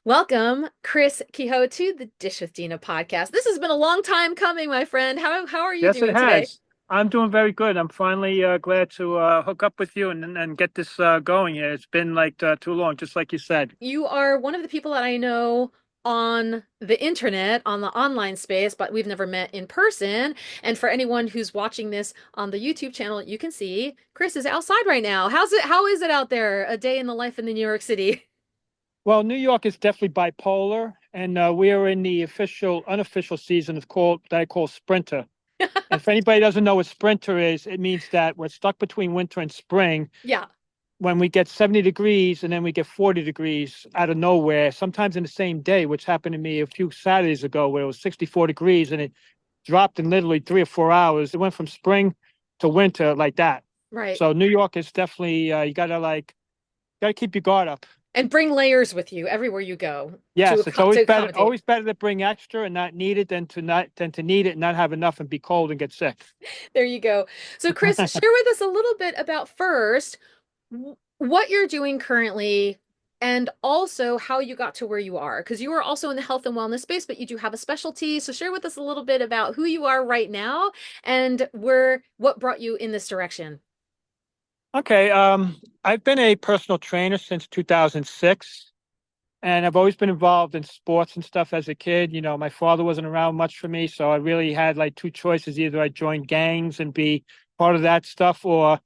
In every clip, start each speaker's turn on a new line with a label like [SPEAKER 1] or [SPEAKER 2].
[SPEAKER 1] Welcome, Chris Kehoe, to the Dish with Dina podcast. This has been a long time coming, my friend. How are you
[SPEAKER 2] Yes, it
[SPEAKER 1] doing today?
[SPEAKER 2] has. I'm doing very good. I'm finally glad to hook up with you and get this going here. It's been like too long, just like you said.
[SPEAKER 1] You are one of the people that I know on the internet, on the online space, but we've never met in person. And for anyone who's watching this on the YouTube channel, you can see Chris is outside right now. How is it out there? A day in the life in the New York City.
[SPEAKER 2] Well, New York is definitely bipolar, and we are in the unofficial season of that I call sprinter. And if anybody doesn't know what sprinter is, it means that we're stuck between winter and spring
[SPEAKER 1] Yeah,
[SPEAKER 2] when we get 70 degrees and then we get 40 degrees out of nowhere, sometimes in the same day, which happened to me a few Saturdays ago where it was 64 degrees and it dropped in literally 3 or 4 hours. It went from spring to winter like that.
[SPEAKER 1] right.
[SPEAKER 2] So New York is definitely you gotta keep your guard up.
[SPEAKER 1] And bring layers with you everywhere you go
[SPEAKER 2] Yes, it's
[SPEAKER 1] to accommodate.
[SPEAKER 2] always better to bring extra and not need it than to need it and not have enough and be cold and get sick.
[SPEAKER 1] There you go. So, Chris, share with us a little bit about first what you're doing currently and also how you got to where you are. Because you are also in the health and wellness space, but you do have a specialty. So, share with us a little bit about who you are right now and what brought you in this direction.
[SPEAKER 2] Okay, I've been a personal trainer since 2006. And I've always been involved in sports and stuff as a kid. You know, my father wasn't around much for me, so I really had like two choices. Either I join gangs and be part of that stuff or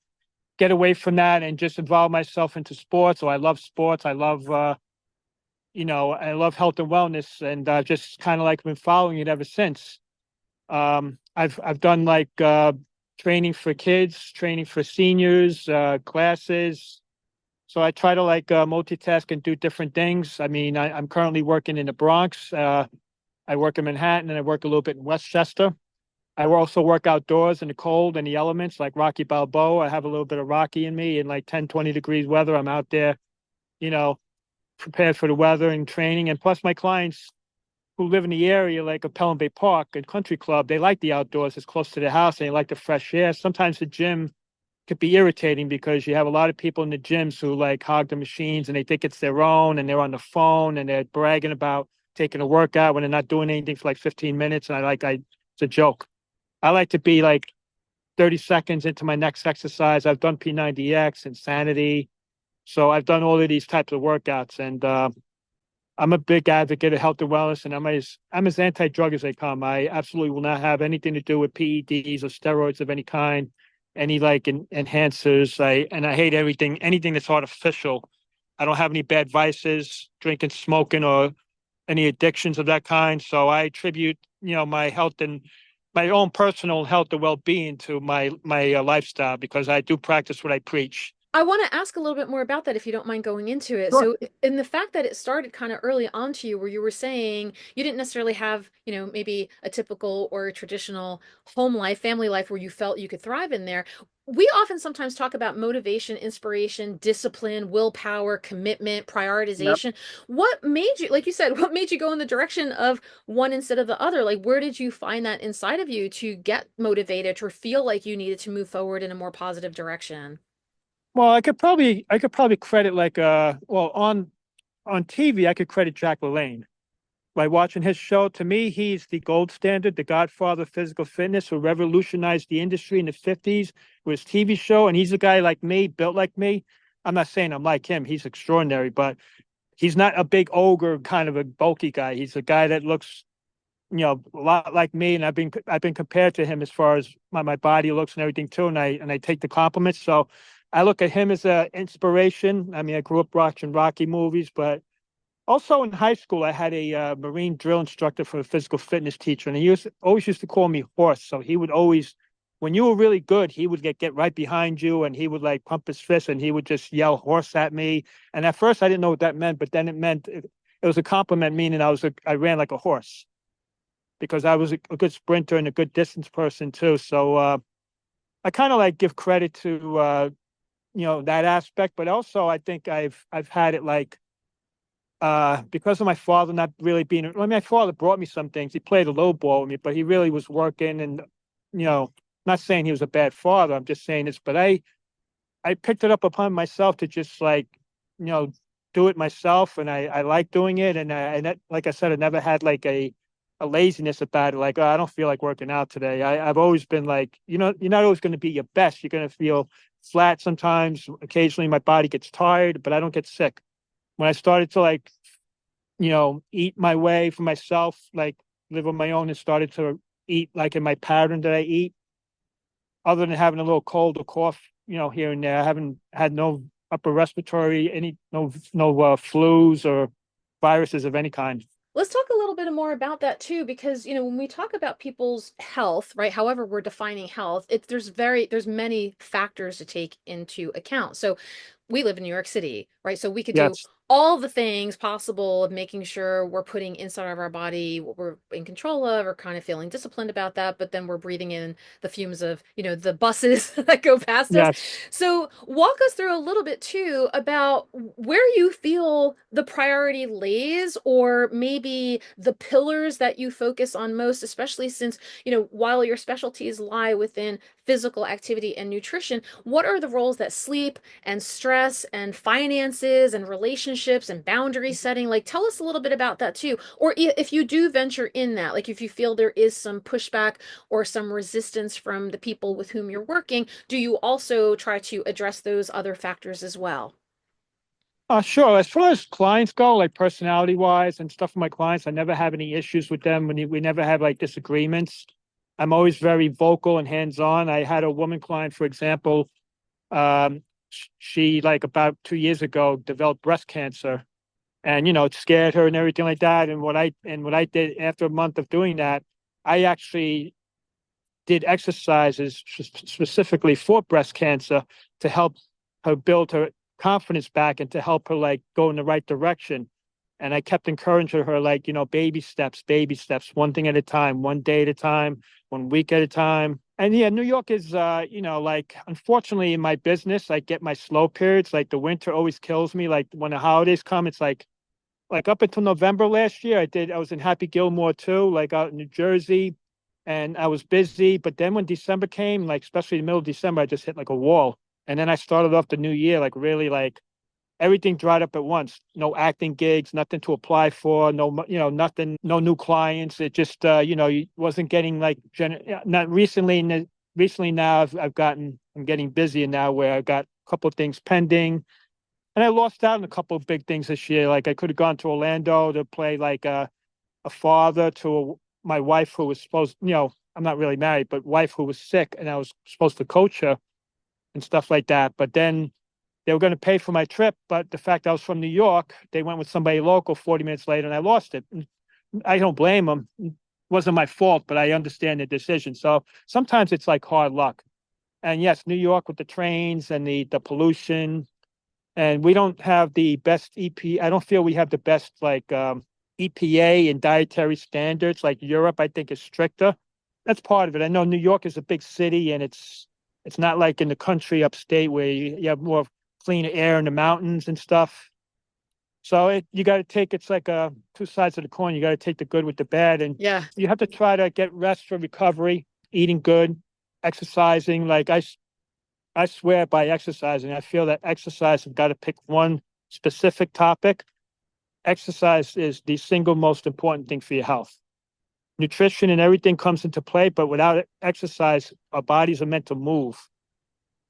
[SPEAKER 2] get away from that and just involve myself into sports. So I love sports. I love health and wellness and just kind of like been following it ever since. I've done like training for kids, training for seniors, classes, so I try to like multitask and do different things. I mean, I'm currently working in the Bronx. I work in Manhattan and I work a little bit in Westchester. I also work outdoors in the cold and the elements like Rocky Balboa. I have a little bit of Rocky in me in like 10, 20 degrees weather. I'm out there, you know, prepared for the weather and training. And plus my clients who live in the area, like a Pelham Bay Park and Country Club, they like the outdoors. It's close to their house and they like the fresh air. Sometimes the gym could be irritating because you have a lot of people in the gyms who like hog the machines and they think it's their own and they're on the phone and they're bragging about taking a workout when they're not doing anything for like 15 minutes. And it's a joke. I like to be like 30 seconds into my next exercise. I've done P90X, Insanity. So I've done all of these types of workouts and I'm a big advocate of health and wellness and I'm as anti-drug as they come. I absolutely will not have anything to do with PEDs or steroids of any kind, any like enhancers. I hate anything that's artificial. I don't have any bad vices, drinking, smoking, or any addictions of that kind. So I attribute, my health and my own personal health and well-being to my lifestyle because I do practice what I preach.
[SPEAKER 1] I want to ask a little bit more about that if you don't mind going into it.
[SPEAKER 2] Sure.
[SPEAKER 1] So, in the fact that it started kind of early on to you, where you were saying you didn't necessarily have, maybe a typical or a traditional home life, family life where you felt you could thrive in there. We often sometimes talk about motivation, inspiration, discipline, willpower, commitment,
[SPEAKER 2] Yep.
[SPEAKER 1] prioritization. What made you, like you said, what made you go in the direction of one instead of the other? Like, where did you find that inside of you to get motivated or feel like you needed to move forward in a more positive direction?
[SPEAKER 2] Well, I could probably credit like on TV I could credit Jack LaLanne. By watching his show, to me, he's the gold standard, the godfather of physical fitness who revolutionized the industry in the 50s with his TV show. And he's a guy like me, built like me. I'm not saying I'm like him. He's extraordinary, but he's not a big ogre kind of a bulky guy. He's a guy that looks, a lot like me. And I've been compared to him as far as my body looks and everything too. And I take the compliments. So I look at him as an inspiration. I mean, I grew up watching Rocky movies, but also in high school, I had a Marine drill instructor for a physical fitness teacher, and always used to call me horse. So he would always, when you were really good, he would get right behind you, and he would like pump his fist, and he would just yell horse at me. And at first, I didn't know what that meant, but then it was a compliment, meaning I ran like a horse because I was a good sprinter and a good distance person too. So I kind of like give credit to that aspect, but also I think I've had it like because of my father not really being, I mean, my father brought me some things. He played a low ball with me, but he really was working and, not saying he was a bad father. I'm just saying this, but I picked it up upon myself to just like, you know, do it myself, and I like doing it. Like I said, I never had like a laziness about it. Like, oh, I don't feel like working out today. I've always been like, you're not always going to be your best. You're going to feel flat sometimes. Occasionally, my body gets tired, but I don't get sick. When I started to like, eat my way for myself, like live on my own, and started to eat like in my pattern that I eat, other than having a little cold or cough, here and there, I haven't had no upper respiratory, no flus or viruses of any kind.
[SPEAKER 1] Let's talk a little bit more about that too, because when we talk about people's health, right, however we're defining health, there's many factors to take into account. So we live in New York City, right? So we could do
[SPEAKER 2] Yes,
[SPEAKER 1] all the things possible of making sure we're putting inside of our body what we're in control of or kind of feeling disciplined about that, but then we're breathing in the fumes of, the buses that go past us.
[SPEAKER 2] yes.
[SPEAKER 1] So walk us through a little bit too about where you feel the priority lays, or maybe the pillars that you focus on most, especially since, while your specialties lie within physical activity and nutrition, what are the roles that sleep and stress and finances and relationships and boundary setting, like tell us a little bit about that too. Or if you do venture in that, like if you feel there is some pushback or some resistance from the people with whom you're working, do you also try to address those other factors as well?
[SPEAKER 2] Sure. As far as clients go, like personality wise and stuff for my clients, I never have any issues with them. We never have like disagreements. I'm always very vocal and hands on. I had a woman client, for example, um, she like about 2 years ago developed breast cancer, and it scared her and everything like that. And what I did after a month of doing that, I actually did exercises specifically for breast cancer to help her build her confidence back and to help her like go in the right direction. And I kept encouraging her, like, baby steps, one thing at a time, one day at a time, 1 week at a time. And yeah, New York is, like, unfortunately in my business, I get my slow periods. Like the winter always kills me. Like when the holidays come, it's like up until November last year, I was in Happy Gilmore too, like out in New Jersey, and I was busy. But then when December came, like especially the middle of December, I just hit like a wall. And then I started off the new year, like really like everything dried up at once. No acting gigs, nothing to apply for, no, nothing, no new clients. It just, you wasn't getting like, not recently, recently now I'm getting busier now where I got a couple of things pending. And I lost out on a couple of big things this year. Like I could have gone to Orlando to play like a father to my wife who was supposed, I'm not really married, but wife who was sick, and I was supposed to coach her and stuff like that. But then they were going to pay for my trip, but the fact I was from New York, they went with somebody local 40 minutes later, and I lost it. And I don't blame them. It wasn't my fault, but I understand the decision. So sometimes it's like hard luck. And yes, New York with the trains and the pollution, and we don't have the best EP. I don't feel we have the best like EPA and dietary standards. Like Europe, I think is stricter. That's part of it. I know New York is a big city, and it's not like in the country upstate where you have more clean air in the mountains and stuff. So you got to take, it's like two sides of the coin. You got to take the good with the bad, and
[SPEAKER 1] Yeah.
[SPEAKER 2] you have to try to get rest for recovery, eating good, exercising. Like I swear by exercising. I feel that exercise have got to pick one specific topic. Exercise is the single most important thing for your health. Nutrition and everything comes into play, but without exercise, our bodies are meant to move.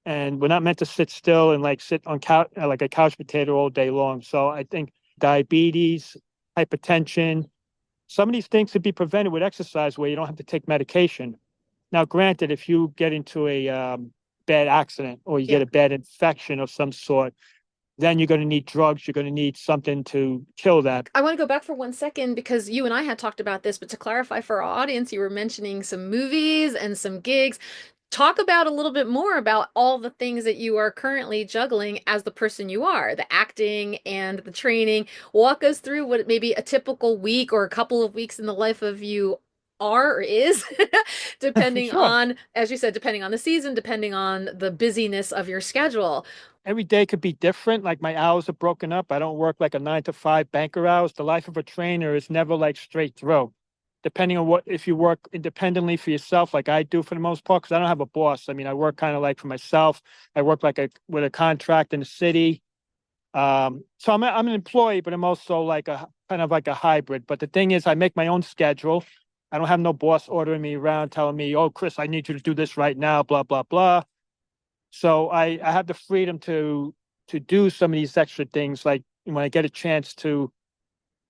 [SPEAKER 2] And we're not meant to sit still and like sit on couch like a couch potato all day long. So I think diabetes, hypertension, some of these things could be prevented with exercise where you don't have to take medication. Now, granted, if you get into a bad accident or you get
[SPEAKER 1] Yeah.
[SPEAKER 2] a bad infection of some sort, then you're going to need drugs. You're going to need something to kill that.
[SPEAKER 1] I want to go back for 1 second because you and I had talked about this, but to clarify for our audience, you were mentioning some movies and some gigs. Talk about a little bit more about all the things that you are currently juggling as the person you are, the acting and the training. Walk us through what maybe a typical week or a couple of weeks in the life of you are or is, depending
[SPEAKER 2] Sure.
[SPEAKER 1] on, as you said, depending on the season, depending on the busyness of your schedule.
[SPEAKER 2] Every day could be different. Like my hours are broken up. I don't work like a 9 to 5 banker hours. The life of a trainer is never like straight through. Depending on if you work independently for yourself, like I do for the most part, because I don't have a boss. I mean, I work kind of like for myself. I work like with a contract in the city. So I'm an employee, but I'm also like a kind of like a hybrid. But the thing is, I make my own schedule. I don't have no boss ordering me around telling me, "Oh, Chris, I need you to do this right now," blah blah blah. So I have the freedom to do some of these extra things. Like when I get a chance to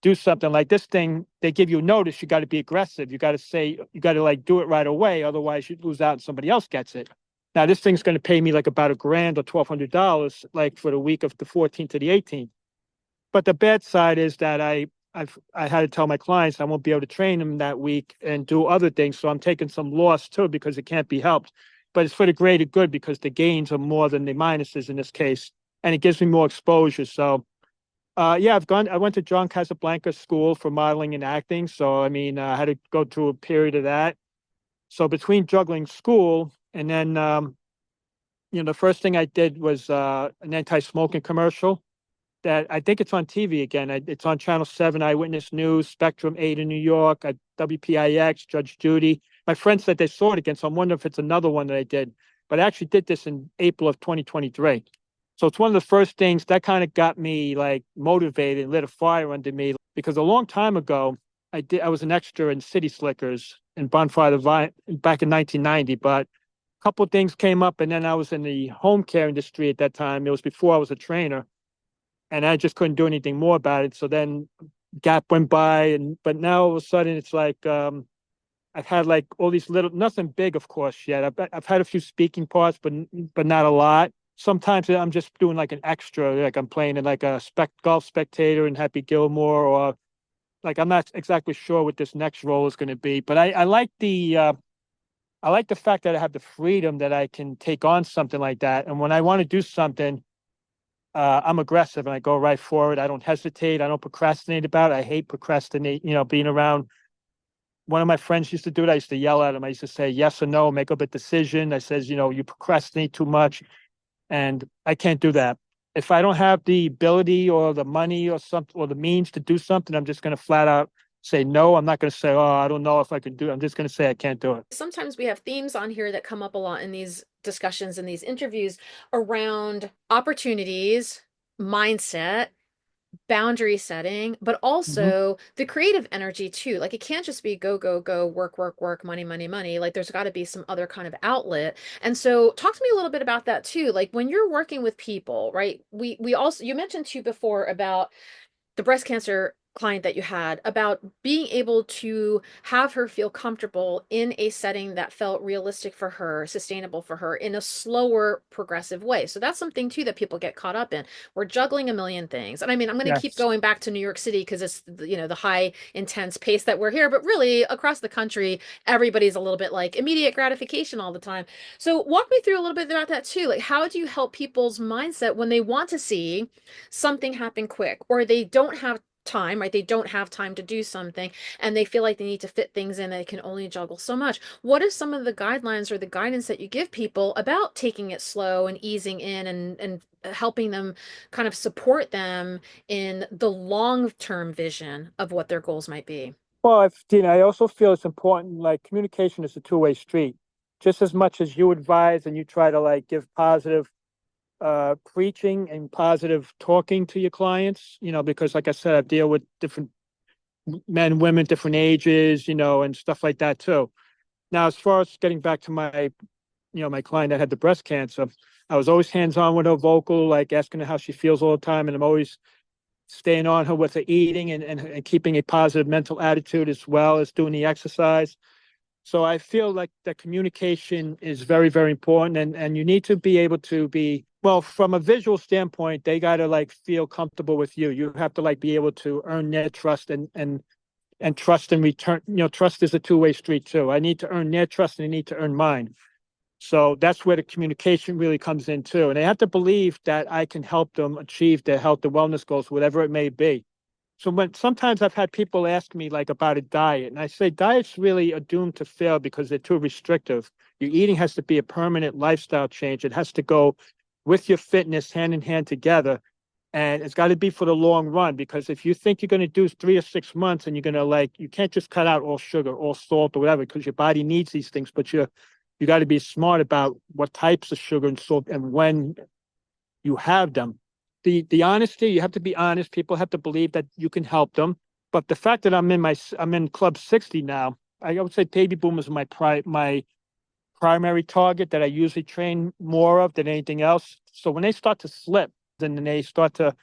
[SPEAKER 2] do something like this thing, they give you notice. You got to be aggressive. You got to say, you got to like do it right away. Otherwise, you lose out and somebody else gets it. Now, this thing's going to pay me like about a grand or $1,200, like for the week of the 14th to the 18th. But the bad side is that I had to tell my clients I won't be able to train them that week and do other things. So I'm taking some loss too because it can't be helped. But it's for the greater good because the gains are more than the minuses in this case, and it gives me more exposure. So yeah, I went to John Casablanca School for modeling and acting. So, I mean, I had to go through a period of that. So between juggling school and then, the first thing I did was an anti-smoking commercial that I think it's on TV again. It's on Channel 7, Eyewitness News, Spectrum 8 in New York, WPIX, Judge Judy. My friend said they saw it again. So I'm wondering if it's another one that I did. But I actually did this in April of 2023. So it's one of the first things that kind of got me like motivated and lit a fire under me because a long time ago I was an extra in City Slickers in Bonfire of Vine back in 1990, but a couple of things came up and then I was in the home care industry at that time. It was before I was a trainer and I just couldn't do anything more about it. So then gap went by but now all of a sudden it's like I've had like all these little, nothing big, of course, yet. I've had a few speaking parts, but not a lot. Sometimes I'm just doing like an extra, like I'm playing in like a golf spectator in Happy Gilmore, or like I'm not exactly sure what this next role is going to be. But I like the fact that I have the freedom that I can take on something like that. And when I want to do something, I'm aggressive and I go right for it. I don't hesitate. I don't procrastinate about it. I hate procrastinate. Being around. One of my friends used to do it. I used to yell at him. I used to say yes or no, make up a decision. I says, you procrastinate too much. And I can't do that. If I don't have the ability or the money or something or the means to do something, I'm just going to flat out say no. I'm not going to say, oh, I don't know if I can do it. I'm just going to say I can't do it.
[SPEAKER 1] Sometimes we have themes on here that come up a lot in these discussions and these interviews around opportunities, mindset, boundary setting, but
[SPEAKER 2] Hmm.
[SPEAKER 1] also the creative energy too. Like it can't just be go, go, go, work, work, work, money, money, money. Like there's got to be some other kind of outlet. And so talk to me a little bit about that too. Like when you're working with people, right? We also you mentioned too before about the breast cancer client that you had about being able to have her feel comfortable in a setting that felt realistic for her, sustainable for her in a slower, progressive way. So that's something too that people get caught up in. We're juggling a million things. And I mean, I'm going to keep
[SPEAKER 2] Yes.
[SPEAKER 1] going back to New York City because it's, the high intense pace that we're here, but really across the country, everybody's a little bit like immediate gratification all the time. So walk me through a little bit about that too. Like how do you help people's mindset when they want to see something happen quick or they don't have time, right? They don't have time to do something and they feel like they need to fit things in. They can only juggle so much. What are some of the guidelines or the guidance that you give people about taking it slow and easing in and helping them kind of support them in the long-term vision of what their goals might be?
[SPEAKER 2] Well, Dina, I also feel it's important, like communication is a two-way street. Just as much as you advise and you try to like give positive preaching and positive talking to your clients, because like I said, I deal with different men, women, different ages, and stuff like that too. Now, as far as getting back to my client that had the breast cancer, I was always hands-on with her vocal, like asking her how she feels all the time. And I'm always staying on her with her eating and keeping a positive mental attitude as well as doing the exercise. So I feel like that communication is very, very important. And you need to be able to be, well, from a visual standpoint, they got to like feel comfortable with you. You have to like be able to earn their trust and trust in return. Trust is a two-way street too. I need to earn their trust and they need to earn mine. So that's where the communication really comes in too. And they have to believe that I can help them achieve their health and wellness goals, whatever it may be. So when sometimes I've had people ask me like about a diet, and I say diets really are doomed to fail because they're too restrictive. Your eating has to be a permanent lifestyle change. It has to go with your fitness hand in hand together. And it's got to be for the long run because if you think you're going to do 3 or 6 months and you're going to you can't just cut out all sugar, all salt or whatever because your body needs these things, but you got to be smart about what types of sugar and salt and when you have them. the honesty, you have to be honest. People have to believe that you can help them. But the fact that I'm in Club 60 now, I would say baby boomers are my primary target that I usually train more of than anything else. So when they start to slip, then they start to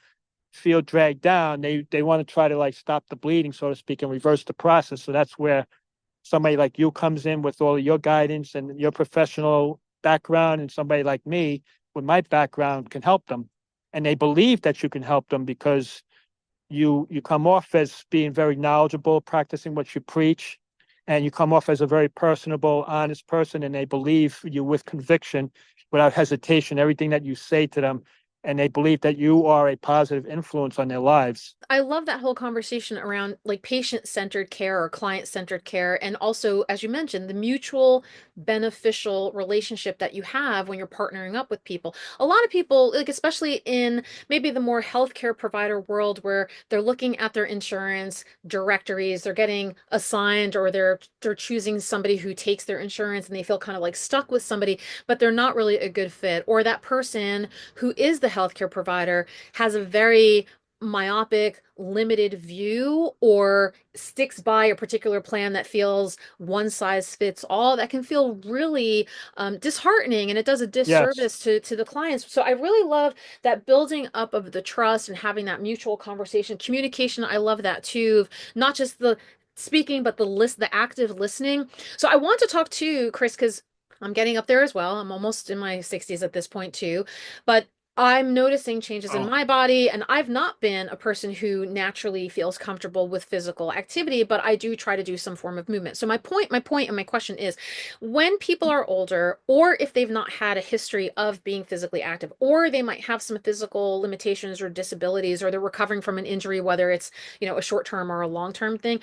[SPEAKER 2] feel dragged down, they want to try to like stop the bleeding, so to speak, and reverse the process. So that's where somebody like you comes in with all of your guidance and your professional background, and somebody like me with my background can help them. And they believe that you can help them because you come off as being very knowledgeable, practicing what you preach, and you come off as a very personable, honest person, and they believe you with conviction, without hesitation, everything that you say to them, and they believe that you are a positive influence on their lives.
[SPEAKER 1] I love that whole conversation around like patient-centered care or client-centered care. And also, as you mentioned, the mutual beneficial relationship that you have when you're partnering up with people. A lot of people, like especially in maybe the more healthcare provider world where they're looking at their insurance directories, they're getting assigned or they're choosing somebody who takes their insurance and they feel kind of like stuck with somebody, but they're not really a good fit. Or that person who is the healthcare provider has a very myopic, limited view or sticks by a particular plan that feels one size fits all, that can feel really disheartening, and it does a
[SPEAKER 2] Yes.
[SPEAKER 1] disservice to the clients. So I really love that building up of the trust and having that mutual conversation, communication. I love that too, not just the speaking, but the active listening. So I want to talk to Chris because I'm getting up there as well. I'm almost in my 60s at this point too. But I'm noticing changes in
[SPEAKER 2] Oh,
[SPEAKER 1] my body, and I've not been a person who naturally feels comfortable with physical activity, but I do try to do some form of movement. So my point and my question is, when people are older, or if they've not had a history of being physically active, or they might have some physical limitations or disabilities, or they're recovering from an injury, whether it's, a short-term or a long-term thing,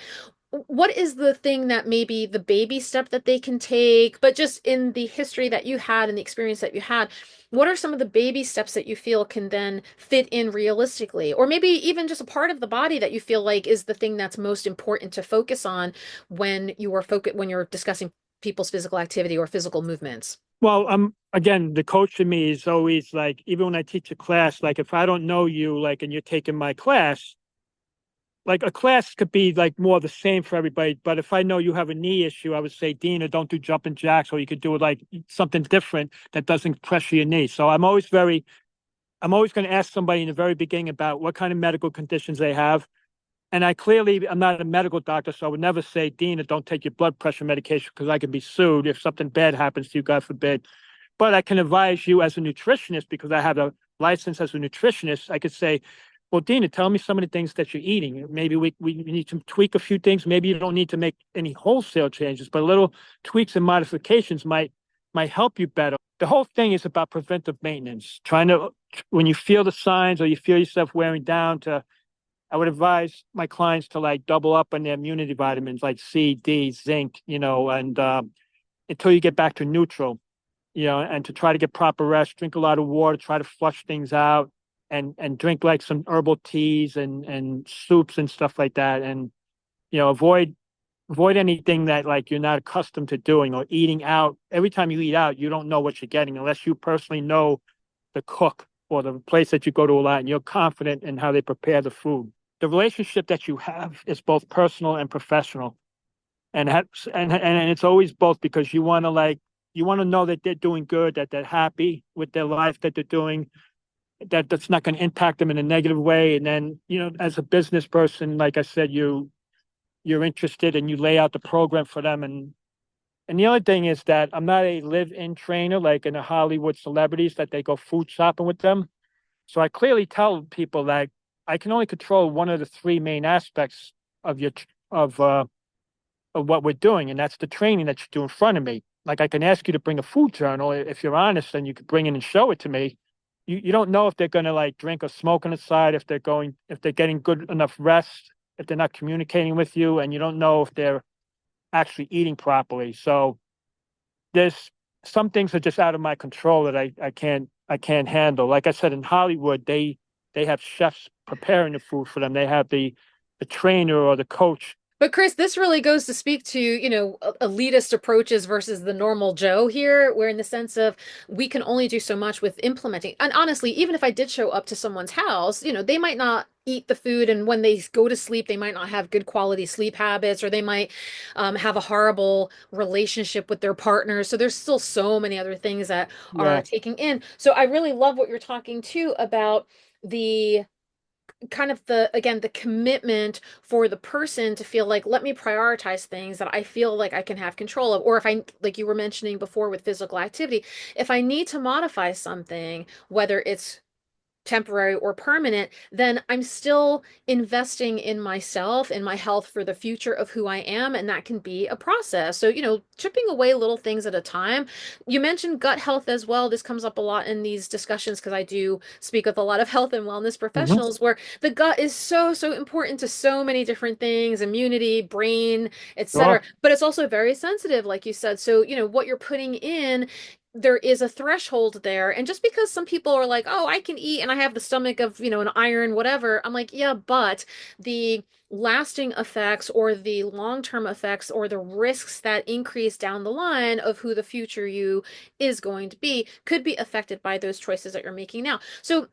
[SPEAKER 1] what is the thing that maybe the baby step that they can take, but just in the history that you had and the experience that you had, what are some of the baby steps that you feel can then fit in realistically? Or maybe even just a part of the body that you feel like is the thing that's most important to focus on when you're discussing people's physical activity or physical movements.
[SPEAKER 2] well, again, the coach in me is always like, even when I teach a class, like if I don't know you, like, and you're taking my class, like a class could be like more the same for everybody. But if I know you have a knee issue, I would say, Dina, don't do jumping jacks, or you could do it like something different that doesn't pressure your knee. So I'm always going to ask somebody in the very beginning about what kind of medical conditions they have. And I'm not a medical doctor, so I would never say, Dina, don't take your blood pressure medication because I could be sued if something bad happens to you, God forbid. But I can advise you as a nutritionist, because I have a license as a nutritionist. I could say, well, Dina, tell me some of the things that you're eating. Maybe we need to tweak a few things. Maybe you don't need to make any wholesale changes, but little tweaks and modifications might help you better. The whole thing is about preventive maintenance. Trying to, when you feel the signs or you feel yourself wearing down, I would advise my clients to like double up on their immunity vitamins like C, D, zinc, and until you get back to neutral, and to try to get proper rest, drink a lot of water, try to flush things out, and drink like some herbal teas and soups and stuff like that, and avoid anything that like you're not accustomed to doing, or eating out. Every time you eat out, you don't know what you're getting unless you personally know the cook or the place that you go to a lot, and you're confident in how they prepare the food. The relationship that you have is both personal and professional, and it's always both, because you want to know that they're doing good, that they're happy with their life that they're doing, that's not going to impact them in a negative way. And then, as a business person, like I said, you're interested and you lay out the program for them. And the other thing is that I'm not a live-in trainer like in the Hollywood celebrities that they go food shopping with them. So I clearly tell people that I can only control one of the three main aspects of your of uh of what we're doing, and that's the training that you do in front of me. Like I can ask you to bring a food journal if you're honest, and you could bring it and show it to me. You don't know if they're going to like drink or smoke on the side, if they're getting good enough rest, if they're not communicating with you, and you don't know if they're actually eating properly. So there's some things are just out of my control that I can't handle. Like I said, in Hollywood, they have chefs preparing the food for them. They have the trainer or the coach
[SPEAKER 1] But Chris, this really goes to speak to, elitist approaches versus the normal Joe here, where in the sense of we can only do so much with implementing. And honestly, even if I did show up to someone's house, they might not eat the food, and when they go to sleep, they might not have good quality sleep habits, or they might have a horrible relationship with their partners. So there's still so many other things that are
[SPEAKER 2] Yeah.
[SPEAKER 1] taking in. So I really love what you're talking too about the kind of the commitment for the person to feel like, let me prioritize things that I feel like I can have control of. Or if I, like you were mentioning before with physical activity, if I need to modify something, whether it's temporary or permanent, then I'm still investing in myself, in my health for the future of who I am. And that can be a process. So, chipping away little things at a time. You mentioned gut health as well. This comes up a lot in these discussions because I do speak with a lot of health and wellness
[SPEAKER 2] Hmm.
[SPEAKER 1] professionals where the gut is so, so important to so many different things, immunity, brain, etc.
[SPEAKER 2] Sure.
[SPEAKER 1] But it's also very sensitive, like you said. So, what you're putting in, there is a threshold there. And just because some people are like, oh, I can eat and I have the stomach of, an iron, whatever, I'm like, yeah, but the lasting effects or the long-term effects or the risks that increase down the line of who the future you is going to be could be affected by those choices that you're making now. So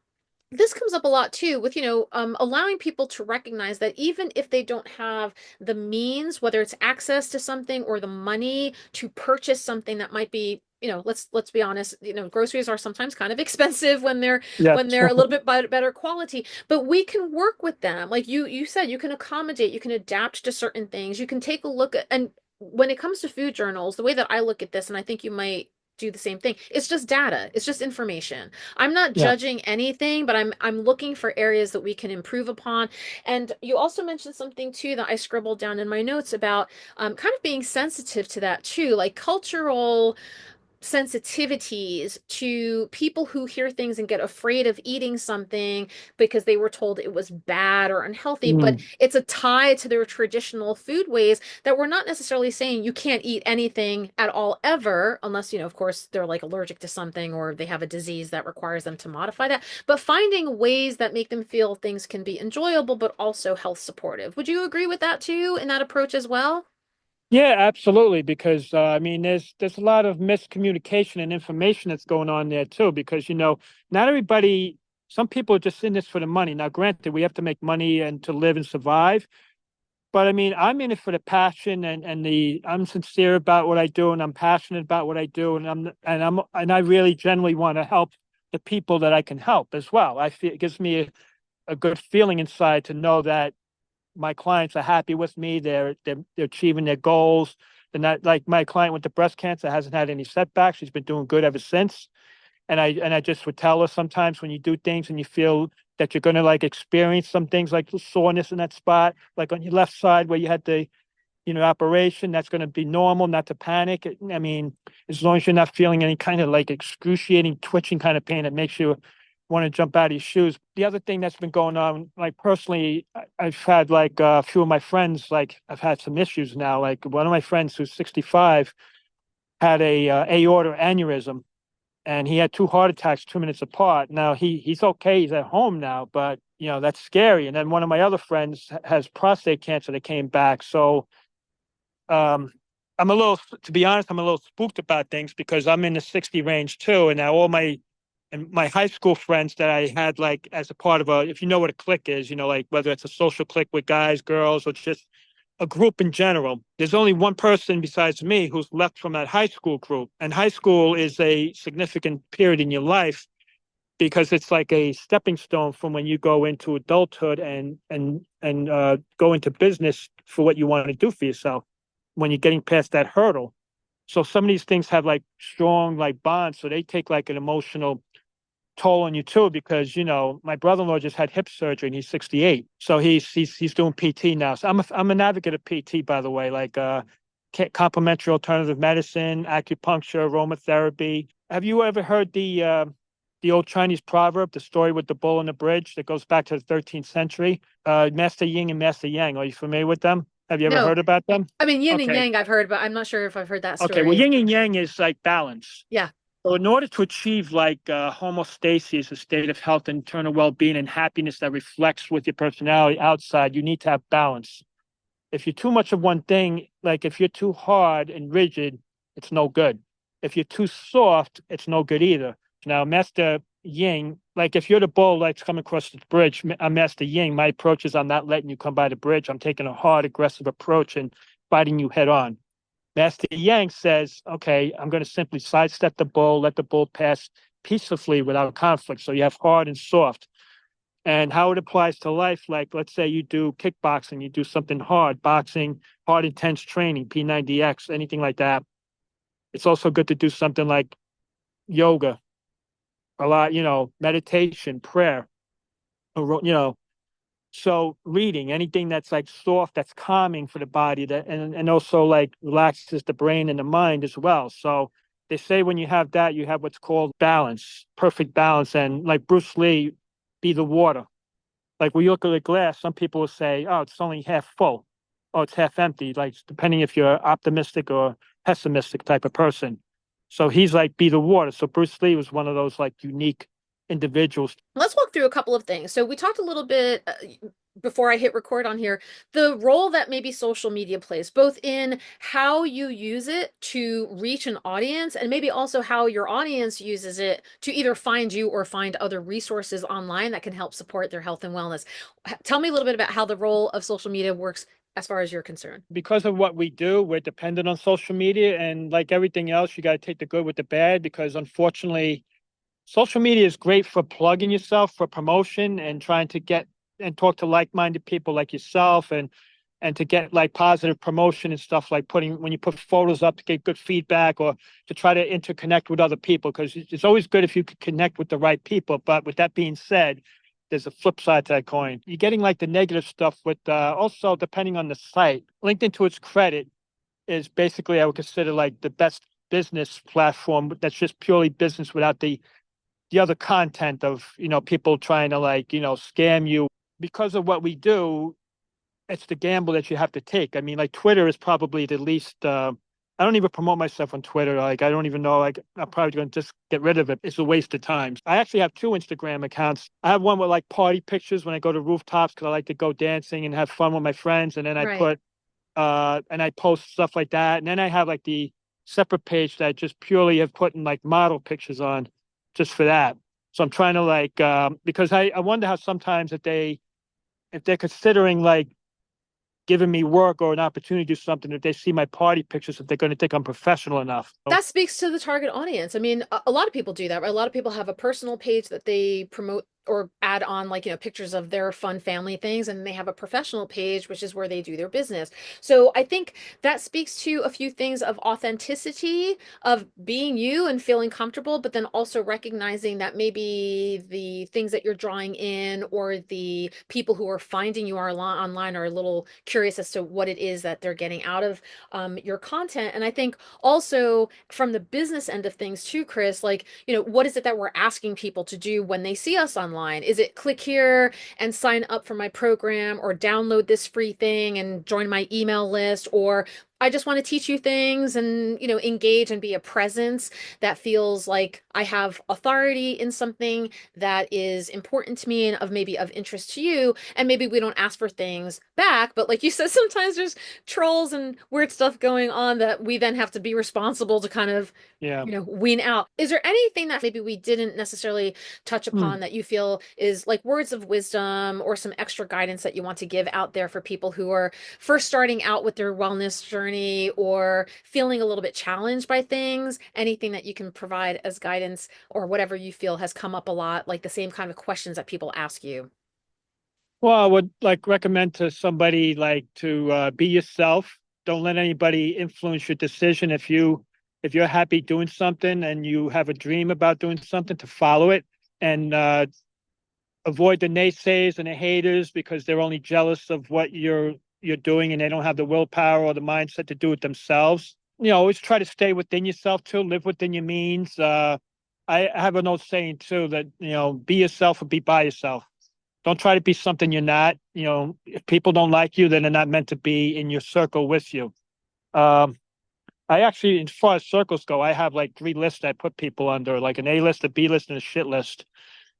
[SPEAKER 1] this comes up a lot too with allowing people to recognize that even if they don't have the means, whether it's access to something or the money to purchase something that might be, let's be honest, groceries are sometimes kind of expensive when they're
[SPEAKER 2] Yes.
[SPEAKER 1] a little bit better quality, but we can work with them. Like you said, you can accommodate, you can adapt to certain things, you can take a look at. And when it comes to food journals, the way that I look at this, and I think you might do the same thing, it's just data, it's just information. I'm not
[SPEAKER 2] Yeah.
[SPEAKER 1] judging anything, but I'm looking for areas that we can improve upon. And you also mentioned something too that I scribbled down in my notes about kind of being sensitive to that too, like cultural sensitivities to people who hear things and get afraid of eating something because they were told it was bad or unhealthy, but
[SPEAKER 2] Mm.
[SPEAKER 1] it's a tie to their traditional food ways that we're not necessarily saying you can't eat anything at all ever, unless, of course, they're like allergic to something or they have a disease that requires them to modify that, but finding ways that make them feel things can be enjoyable, but also health supportive. Would you agree with that too, in that approach as well?
[SPEAKER 2] Yeah, absolutely. Because I mean, there's a lot of miscommunication and information that's going on there too. Because not everybody. Some people are just in this for the money. Now, granted, we have to make money and to live and survive. But I mean, I'm in it for the passion and the. I'm sincere about what I do, and I'm passionate about what I do, and I really generally want to help the people that I can help as well. I feel it gives me a good feeling inside to know that my clients are happy with me. They're achieving their goals. They're not like my client with the breast cancer hasn't had any setbacks. She's been doing good ever since. And I just would tell her sometimes when you do things and you feel that you're gonna like experience some things like the soreness in that spot, like on your left side where you had the operation, that's going to be normal, not to panic. I mean, as long as you're not feeling any kind of like excruciating twitching kind of pain that makes you want to jump out of your shoes. The other thing that's been going on, like personally, I've had like a few of my friends, like I've had some issues now. Like one of my friends who's 65 had a aorta aneurysm, and he had two heart attacks 2 minutes apart. Now he's okay, he's at home now, but that's scary. And then one of my other friends has prostate cancer that came back. So um, I'm a little, to be honest, I'm a little spooked about things because I'm in the 60 range too. And now my high school friends that I had like as a part of if you know what a clique is, like whether it's a social clique with guys, girls, or just a group in general, there's only one person besides me who's left from that high school group. And high school is a significant period in your life because it's like a stepping stone from when you go into adulthood and go into business for what you want to do for yourself when you're getting past that hurdle. So some of these things have like strong like bonds, so they take like an emotional toll on you too. Because my brother-in-law just had hip surgery and he's 68, so he's doing PT now. So I'm an advocate of PT, by the way, like complementary alternative medicine, acupuncture, aromatherapy. Have you ever heard the old Chinese proverb, the story with the bull and the bridge that goes back to the 13th century? Master Yin and Master Yang. Are you familiar with them? Have you ever
[SPEAKER 1] No.
[SPEAKER 2] heard about them?
[SPEAKER 1] I mean, yin and
[SPEAKER 2] Okay.
[SPEAKER 1] yang I've heard, but I'm not sure if I've heard that
[SPEAKER 2] Okay. Well,
[SPEAKER 1] story.
[SPEAKER 2] yin and yang is like balance.
[SPEAKER 1] Yeah.
[SPEAKER 2] So in order to achieve like homeostasis, a state of health, internal well-being, and happiness that reflects with your personality outside, you need to have balance. If you're too much of one thing, like if you're too hard and rigid, it's no good. If you're too soft, it's no good either. Now, Master Ying, like if you're the bull that's coming across the bridge, I'm Master Ying. My approach is I'm not letting you come by the bridge. I'm taking a hard, aggressive approach and fighting you head on. Master Yang says, okay, I'm going to simply sidestep the bull, let the bull pass peacefully without conflict. So you have hard and soft. And how it applies to life, like let's say you do kickboxing, you do something hard, boxing, hard, intense training, P90X, anything like that. It's also good to do something like yoga, a lot, meditation, prayer, so reading, anything that's like soft, that's calming for the body, that and also like relaxes the brain and the mind as well. So they say when you have that, you have what's called balance, perfect balance. And like Bruce Lee, be the water. Like when you look at a glass, some people will say, oh, it's only half full. Oh, it's half empty. Like depending if you're optimistic or pessimistic type of person. So he's like, be the water. So Bruce Lee was one of those like unique individuals.
[SPEAKER 1] Let's walk through a couple of things. So we talked a little bit before I hit record on here, the role that maybe social media plays, both in how you use it to reach an audience and maybe also how your audience uses it to either find you or find other resources online that can help support their health and wellness. Tell me a little bit about how the role of social media works as far as you're concerned.
[SPEAKER 2] Because of what we do, we're dependent on social media. And like everything else, you got to take the good with the bad because unfortunately, social media is great for plugging yourself for promotion and trying to get and talk to like-minded people like yourself and to get like positive promotion and stuff like putting when you put photos up to get good feedback or to try to interconnect with other people because it's always good if you could connect with the right people. But with that being said, there's a flip side to that coin. You're getting like the negative stuff with also depending on the site. LinkedIn, to its credit, is basically I would consider like the best business platform that's just purely business without the other content of people trying to like scam you. Because of what we do, it's the gamble that you have to take. I mean, like Twitter is probably the least I don't even promote myself on Twitter. Like I don't even know, like I'm probably going to just get rid of it. It's a waste of time. I actually have two Instagram accounts. I have one with like party pictures when I go to rooftops because I like to go dancing and have fun with my friends, and then I
[SPEAKER 1] Right.
[SPEAKER 2] put and I post stuff like that. And then I have like the separate page that I just purely have put in like model pictures on just for that. So I'm trying to like because I wonder how sometimes if they're considering like giving me work or an opportunity to do something, if they see my party pictures, if they're going to think I'm professional enough.
[SPEAKER 1] That speaks to the target audience. I mean, a lot of people do that, right? A lot of people have a personal page that they promote or add on, like, pictures of their fun family things, and they have a professional page, which is where they do their business. So I think that speaks to a few things of authenticity, of being you and feeling comfortable, but then also recognizing that maybe the things that you're drawing in or the people who are finding you are online are a little curious as to what it is that they're getting out of your content. And I think also from the business end of things too, Chris, like, what is it that we're asking people to do when they see us online? Is it click here and sign up for my program or download this free thing and join my email list? Or I just want to teach you things and, engage and be a presence that feels like I have authority in something that is important to me and of maybe of interest to you. And maybe we don't ask for things back, but like you said, sometimes there's trolls and weird stuff going on that we then have to be responsible to kind of
[SPEAKER 2] Yeah.
[SPEAKER 1] wean out. Is there anything that maybe we didn't necessarily touch upon that you feel is like words of wisdom or some extra guidance that you want to give out there for people who are first starting out with their wellness journey or feeling a little bit challenged by things? Anything that you can provide as guidance or whatever you feel has come up a lot, like the same kind of questions that people ask you?
[SPEAKER 2] Well, I would like recommend to somebody like to be yourself. Don't let anybody influence your decision. If you're happy doing something and you have a dream about doing something, to follow it and avoid the naysayers and the haters because they're only jealous of what you're doing and they don't have the willpower or the mindset to do it themselves. Always try to stay within yourself too, live within your means. I have an old saying too that, be yourself or be by yourself. Don't try to be something you're not. If people don't like you, then they're not meant to be in your circle with you. Um, I actually, as far as circles go, I have like three lists I put people under, like an A list, a B list, and a shit list.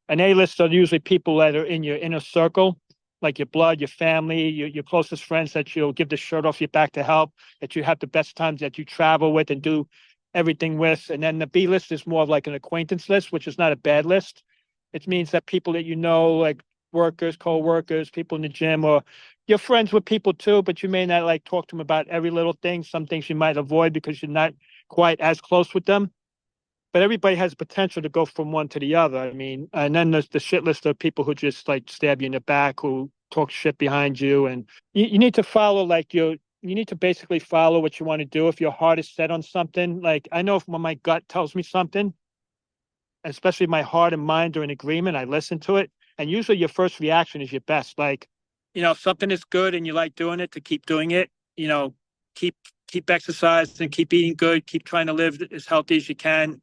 [SPEAKER 2] An A list are usually people that are in your inner circle. like your blood, your family, your closest friends that you'll give the shirt off your back to help, that you have the best times, that you travel with and do everything with. And then the B list is more of like an acquaintance list, which is not a bad list. It means that people that you know, like workers, co-workers, people in the gym, or you're friends with people too, but you may not like talk to them about every little thing. Some things you might avoid because you're not quite as close with them. But everybody has potential to go from one to the other. I mean, and then there's the shit list of people who just like stab you in the back, who talk shit behind you. And you need to follow like you need to basically follow what you want to do. If your heart is set on something, like I know if when my gut tells me something, especially my heart and mind are in agreement, I listen to it. And usually your first reaction is your best. Like, if something is good and you like doing it, to keep doing it, keep keep exercising, keep eating good, keep trying to live as healthy as you can.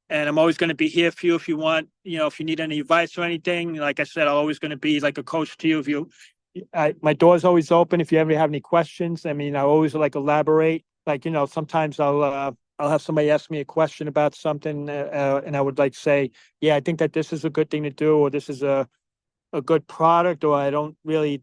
[SPEAKER 2] And I'm always going to be here for you if you want, if you need any advice or anything. Like I said, I'm always going to be like a coach to you. My door's always open if you ever have any questions. I mean, I always like elaborate. Like, sometimes I'll have somebody ask me a question about something, and I would like say, yeah, I think that this is a good thing to do, or this is a good product, or I don't really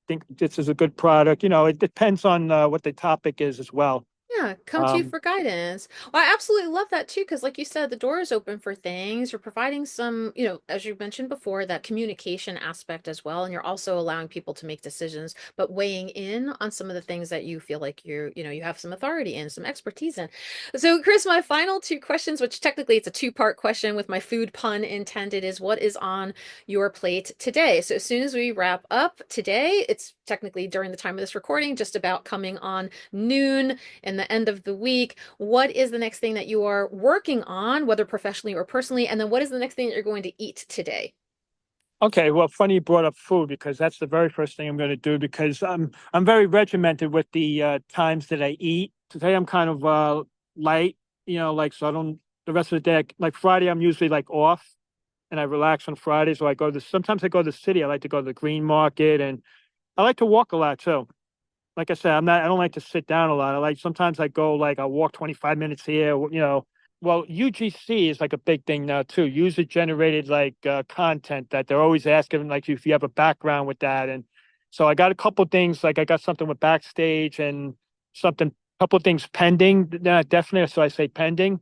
[SPEAKER 2] think this is a good product. It depends on what the topic is as well.
[SPEAKER 1] Yeah, come to you
[SPEAKER 2] Um,
[SPEAKER 1] for guidance. Well, I absolutely love that too, because like you said, the door is open for things. You're providing some, as you mentioned before, that communication aspect as well. And you're also allowing people to make decisions, but weighing in on some of the things that you feel like you have some authority in, some expertise in. So, Chris, my final two questions, which technically it's a two-part question with my food pun intended, is what is on your plate today? So as soon as we wrap up today, it's technically during the time of this recording, just about coming on noon and the end of the week. What is the next thing that you are working on, whether professionally or personally? And then what is the next thing that you're going to eat today?
[SPEAKER 2] okay, well, funny you brought up food because that's the very first thing I'm going to do because I'm very regimented with the times that I eat. Today I'm kind of light, like so I don't the rest of the day like Friday I'm usually like off and I relax on Friday. So sometimes I go to the city. I like to go to the green market and I like to walk a lot too. Like I said, I don't like to sit down a lot. Sometimes I go like I'll walk 25 minutes here, Well, UGC is like a big thing now too. User generated like content that they're always asking like if you have a background with that. And so I got a couple things, like I got something with backstage and couple things pending. Definitely. So I say pending.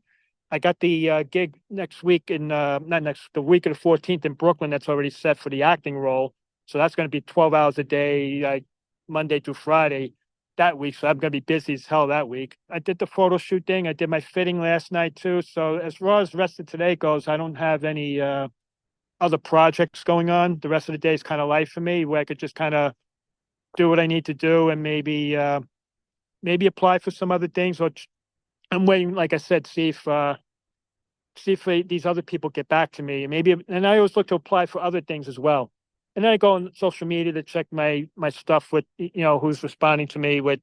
[SPEAKER 2] I got the gig next week not next, the week of the 14th in Brooklyn. That's already set for the acting role. So that's going to be 12 hours a day, like Monday through Friday that week. So I'm going to be busy as hell that week. I did the photo shoot thing. I did my fitting last night too. So as far as the rest of today goes, I don't have any other projects going on. The rest of the day is kind of light for me where I could just kind of do what I need to do and maybe apply for some other things. Or I'm waiting, like I said, see if these other people get back to me. And I always look to apply for other things as well. And then I go on social media to check my stuff with, who's responding to me with,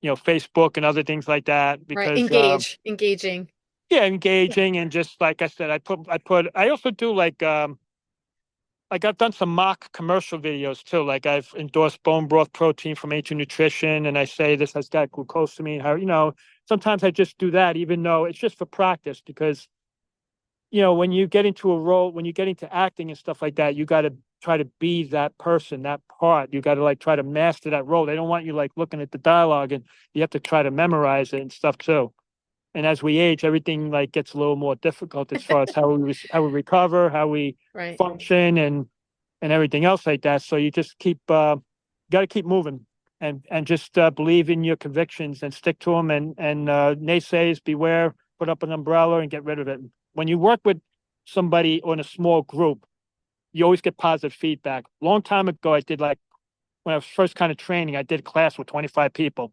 [SPEAKER 2] Facebook and other things like that.
[SPEAKER 1] Right.
[SPEAKER 2] Because,
[SPEAKER 1] Engaging.
[SPEAKER 2] yeah,
[SPEAKER 1] Yeah.
[SPEAKER 2] engaging. And just like I said, I also do like I've done some mock commercial videos too. Like I've endorsed bone broth protein from Ancient Nutrition. And I say this has got glucose to me. How, sometimes I just do that, even though it's just for practice because when you get into a role, when you get into acting and stuff like that, you got to try to be that person, that part. You got to like try to master that role. They don't want you like looking at the dialogue and you have to try to memorize it and stuff too. And as we age, everything like gets a little more difficult as far as how we recover, how we
[SPEAKER 1] Right.
[SPEAKER 2] function, and everything else like that. So you just got to keep moving and just believe in your convictions and stick to them. And naysayers beware. Put up an umbrella and get rid of it. When you work with somebody or in a small group, you always get positive feedback. Long time ago, I did like when I was first kind of training, I did a class with 25 people.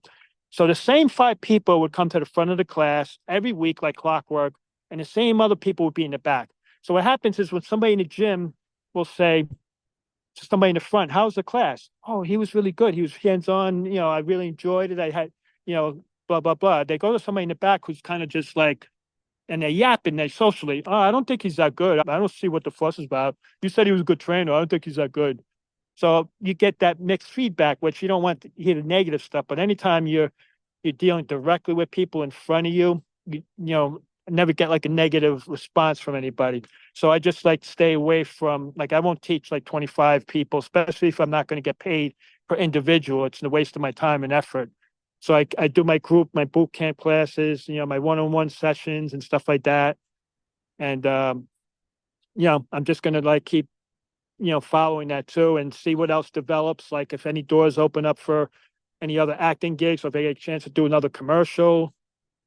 [SPEAKER 2] So the same 5 people would come to the front of the class every week, like clockwork, and the same other people would be in the back. So what happens is when somebody in the gym will say to somebody in the front, "How's the class?" "Oh, he was really good. He was hands-on. I really enjoyed it. I had, blah, blah, blah." They go to somebody in the back who's kind of just like, and they're yapping, they socially. "Oh, I don't think he's that good. I don't see what the fuss is about. You said he was a good trainer. I don't think he's that good." So you get that mixed feedback, which you don't want to hear the negative stuff. But anytime you're dealing directly with people in front of you, never get like a negative response from anybody. So I just like stay away from like I won't teach like 25 people, especially if I'm not going to get paid per individual. It's a waste of my time and effort. So I do my group, my boot camp classes, my one-on-one sessions and stuff like that. And I'm just gonna like keep, following that too and see what else develops. Like if any doors open up for any other acting gigs or if I get a chance to do another commercial,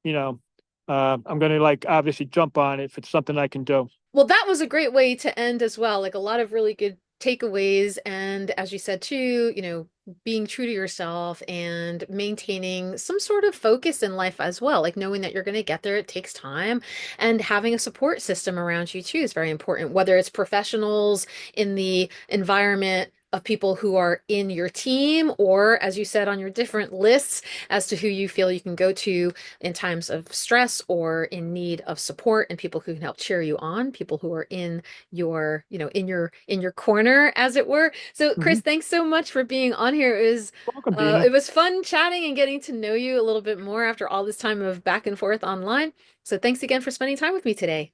[SPEAKER 2] you know, I'm gonna like obviously jump on it if it's something I can do.
[SPEAKER 1] Well, that was a great way to end as well. Like a lot of really good takeaways. And as you said too, being true to yourself and maintaining some sort of focus in life as well. Like knowing that you're going to get there, it takes time. And having a support system around you too is very important, whether it's professionals in the environment of people who are in your team, or as you said, on your different lists as to who you feel you can go to in times of stress or in need of support, and people who can help cheer you on, people who are in your, in your corner, as it were. So, Chris,
[SPEAKER 2] Mhm.
[SPEAKER 1] thanks so much for being on here.
[SPEAKER 2] Welcome, Dina.
[SPEAKER 1] It was fun chatting and getting to know you a little bit more after all this time of back and forth online. So, thanks again for spending time with me today.